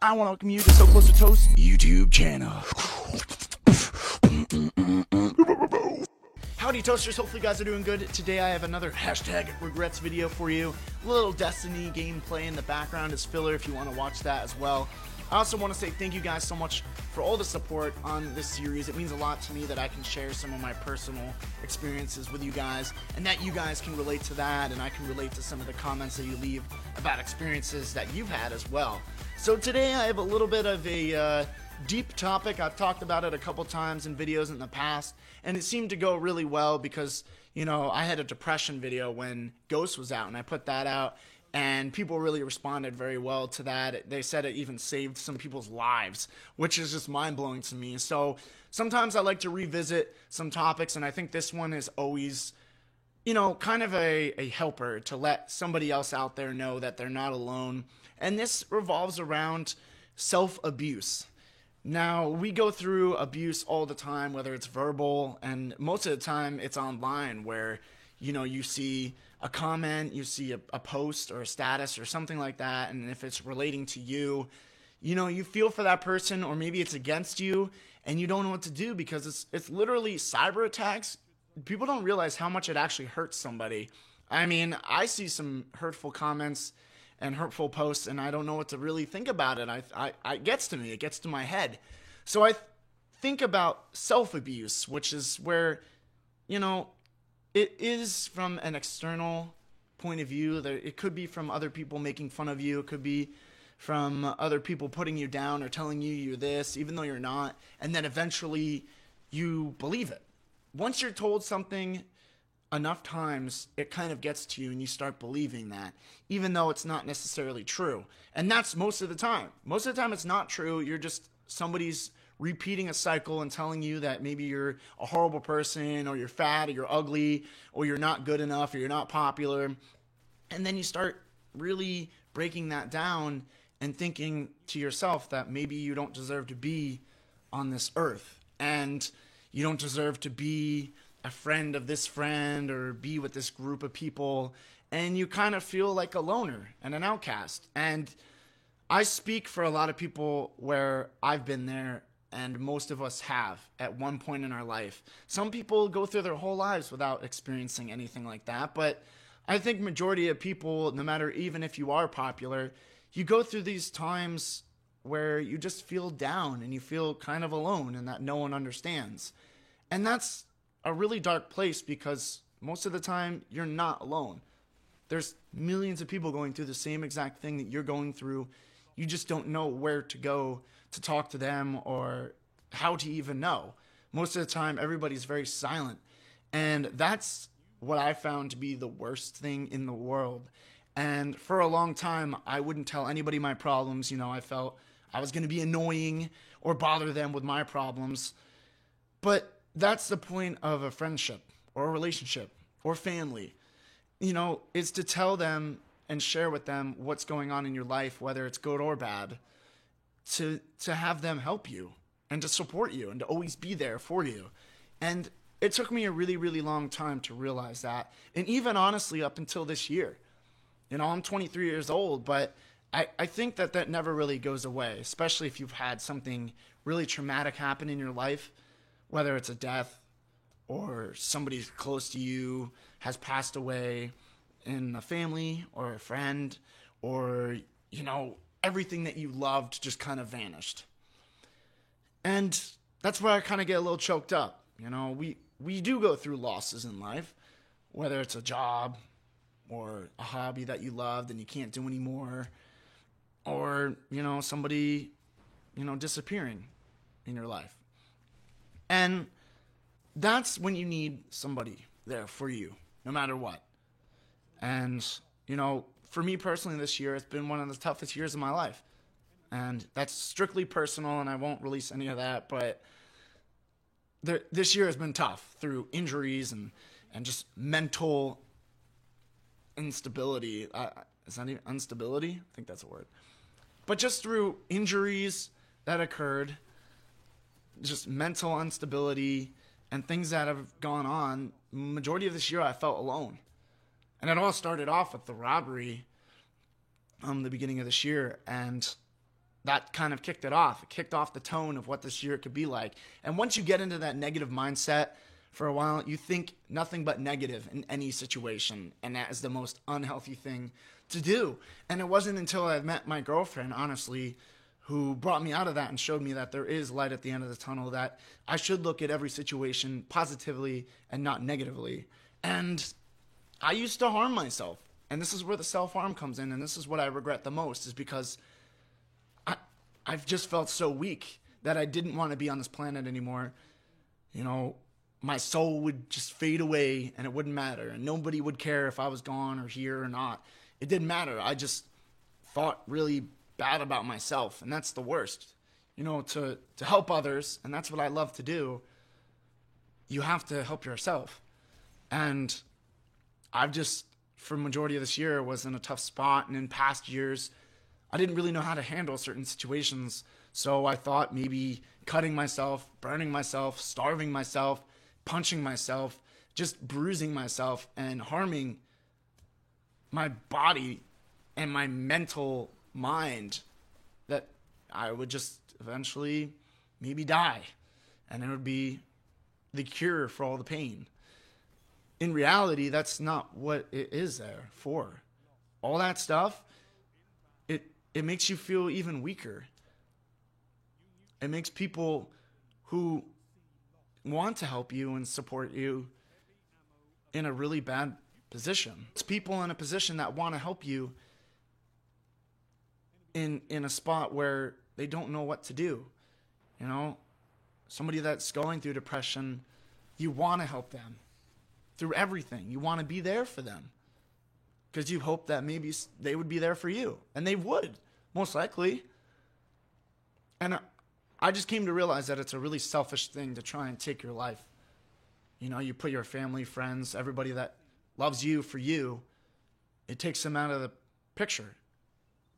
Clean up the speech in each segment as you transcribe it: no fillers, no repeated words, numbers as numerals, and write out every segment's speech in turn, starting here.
I want to welcome you to So Close to Toast YouTube channel. Howdy Toasters, hopefully you guys are doing good. Today I have another hashtag regrets video for you. A little Destiny gameplay in the background as filler if you want to watch that as well. I also want to say thank you guys so much for all the support on this series. It means a lot to me that I can share some of my personal experiences with you guys, and that you guys can relate to that, and I can relate to some of the comments that you leave about experiences that you've had as well. So today I have a little bit of a deep topic. I've talked about it a couple times in videos in the past, and it seemed to go really well because, you know, I had a depression video when Ghost was out, and I put that out, and people really responded very well to that. They said it even saved some people's lives, which is just mind-blowing to me. So sometimes I like to revisit some topics, and I think this one is always, you know, kind of a helper to let somebody else out there know that they're not alone. And this revolves around self-abuse. Now, we go through abuse all the time, whether it's verbal, and most of the time it's online where, you know, you see a comment, you see a post or a status or something like that, and if it's relating to you, you know, you feel for that person, or maybe it's against you, and you don't know what to do because it's literally cyber attacks. People don't realize how much it actually hurts somebody. I mean, I see some hurtful comments and hurtful posts, and I don't know what to really think about it. It gets to me. It gets to my head. So I think about self-abuse, which is where, you know, it is from an external point of view. It could be from other people making fun of you. It could be from other people putting you down or telling you you're this, even though you're not. And then eventually you believe it. Once you're told something enough times, it kind of gets to you and you start believing that, even though it's not necessarily true. And that's most of the time. Most of the time it's not true. You're just somebody's repeating a cycle and telling you that maybe you're a horrible person, or you're fat, or you're ugly, or you're not good enough, or you're not popular. And then you start really breaking that down and thinking to yourself that maybe you don't deserve to be on this earth, and you don't deserve to be a friend of this friend or be with this group of people, and you kind of feel like a loner and an outcast. And I speak for a lot of people where I've been there, and most of us have at one point in our life. Some people go through their whole lives without experiencing anything like that, but I think majority of people, no matter even if you are popular, you go through these times where you just feel down and you feel kind of alone and that no one understands. And that's a really dark place because most of the time you're not alone. There's millions of people going through the same exact thing that you're going through. You just don't know where to go to talk to them or how to even know. Most of the time, everybody's very silent. And that's what I found to be the worst thing in the world. And for a long time, I wouldn't tell anybody my problems. You know, I felt I was going to be annoying or bother them with my problems. But that's the point of a friendship or a relationship or family, you know, is to tell them and share with them what's going on in your life, whether it's good or bad, to have them help you and to support you and to always be there for you. And it took me a really, really long time to realize that. And even honestly, up until this year, you know, I'm 23 years old, but I think that never really goes away, especially if you've had something really traumatic happen in your life, whether it's a death or somebody close to you has passed away in a family or a friend, or, you know, everything that you loved just kind of vanished. And that's where I kind of get a little choked up. You know, we do go through losses in life, whether it's a job or a hobby that you loved and you can't do anymore, or, you know, somebody, you know, disappearing in your life. And that's when you need somebody there for you, no matter what. And, you know, for me personally this year, it's been one of the toughest years of my life. And that's strictly personal, and I won't release any of that, but this year has been tough through injuries and just mental instability. Is that even instability? I think that's a word. But just through injuries that occurred, just mental instability and things that have gone on, majority of this year I felt alone. And it all started off with the robbery the beginning of this year, and that kind of kicked it off. It kicked off the tone of what this year could be like. And once you get into that negative mindset for a while, you think nothing but negative in any situation. And that is the most unhealthy thing to do. And it wasn't until I met my girlfriend, honestly, who brought me out of that and showed me that there is light at the end of the tunnel, that I should look at every situation positively and not negatively. And I used to harm myself. And this is where the self-harm comes in. And this is what I regret the most, is because I've just felt so weak that I didn't want to be on this planet anymore. You know, my soul would just fade away and it wouldn't matter. And nobody would care if I was gone or here or not. It didn't matter. I just thought really bad about myself. And that's the worst. You know, to help others, and that's what I love to do, you have to help yourself. And I've just, for the majority of this year, was in a tough spot. And in past years, I didn't really know how to handle certain situations. So I thought maybe cutting myself, burning myself, starving myself, punching myself, just bruising myself and harming my body and my mental mind, that I would just eventually maybe die. And it would be the cure for all the pain. In reality, that's not what it is there for. All that stuff, it makes you feel even weaker. It makes people who want to help you and support you in a really bad position. It's people in a position that want to help you in a spot where they don't know what to do. You know, somebody that's going through depression, you want to help them through everything. You want to be there for them because you hope that maybe they would be there for you, and they would, most likely. And I just came to realize that it's a really selfish thing to try and take your life. You know, you put your family, friends, everybody that loves you for you, it takes them out of the picture.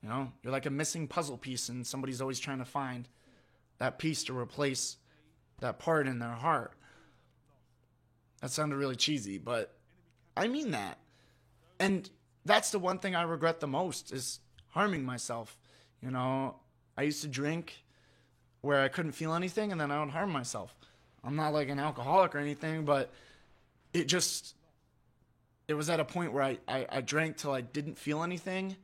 You know, you're like a missing puzzle piece, and somebody's always trying to find that piece to replace that part in their heart. That sounded really cheesy, but I mean that. And that's the one thing I regret the most, is harming myself. You know, I used to drink where I couldn't feel anything, and then I would harm myself. I'm not like an alcoholic or anything, but it was at a point where I drank till I didn't feel anything,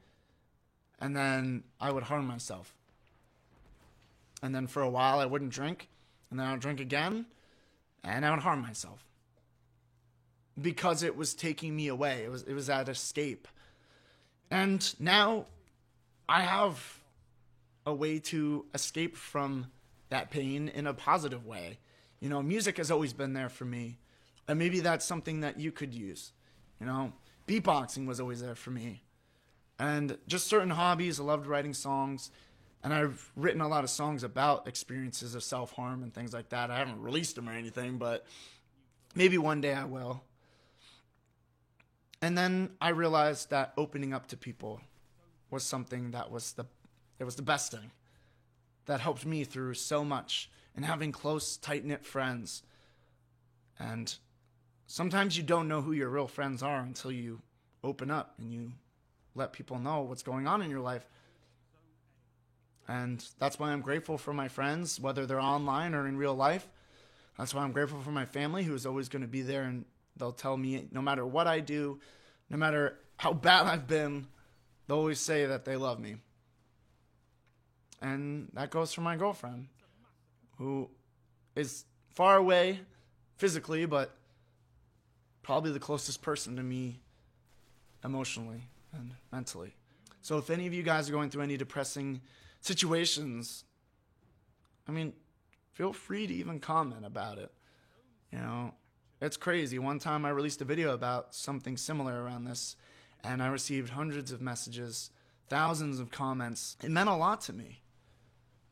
and then I would harm myself. And then for a while I wouldn't drink, and then I would drink again, and I would harm myself. Because it was taking me away. It was that escape. And now I have a way to escape from that pain in a positive way. You know, music has always been there for me. And maybe that's something that you could use. You know, beatboxing was always there for me. And just certain hobbies. I loved writing songs. And I've written a lot of songs about experiences of self-harm and things like that. I haven't released them or anything, but maybe one day I will. And then I realized that opening up to people was something that was the best thing that helped me through so much, and having close, tight-knit friends. And sometimes you don't know who your real friends are until you open up and you let people know what's going on in your life. And that's why I'm grateful for my friends, whether they're online or in real life. That's why I'm grateful for my family, who is always going to be there, and they'll tell me no matter what I do, no matter how bad I've been, they'll always say that they love me. And that goes for my girlfriend, who is far away physically, but probably the closest person to me emotionally and mentally. So if any of you guys are going through any depressing situations, I mean, feel free to even comment about it. You know, it's crazy. One time I released a video about something similar around this, and I received hundreds of messages, thousands of comments. It meant a lot to me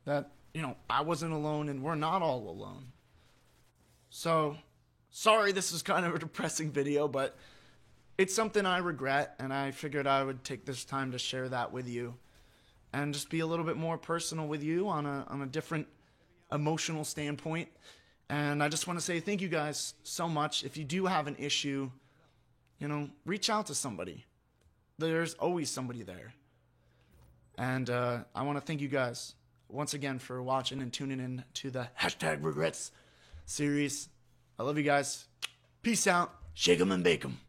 that, you know, I wasn't alone, and we're not all alone. So, sorry this is kind of a depressing video, but it's something I regret, and I figured I would take this time to share that with you and just be a little bit more personal with you on a different emotional standpoint. And I just want to say thank you guys so much. If you do have an issue, you know, reach out to somebody. There's always somebody there. And I want to thank you guys once again for watching and tuning in to the Hashtag Regrets series. I love you guys. Peace out. Shake 'em and bake 'em.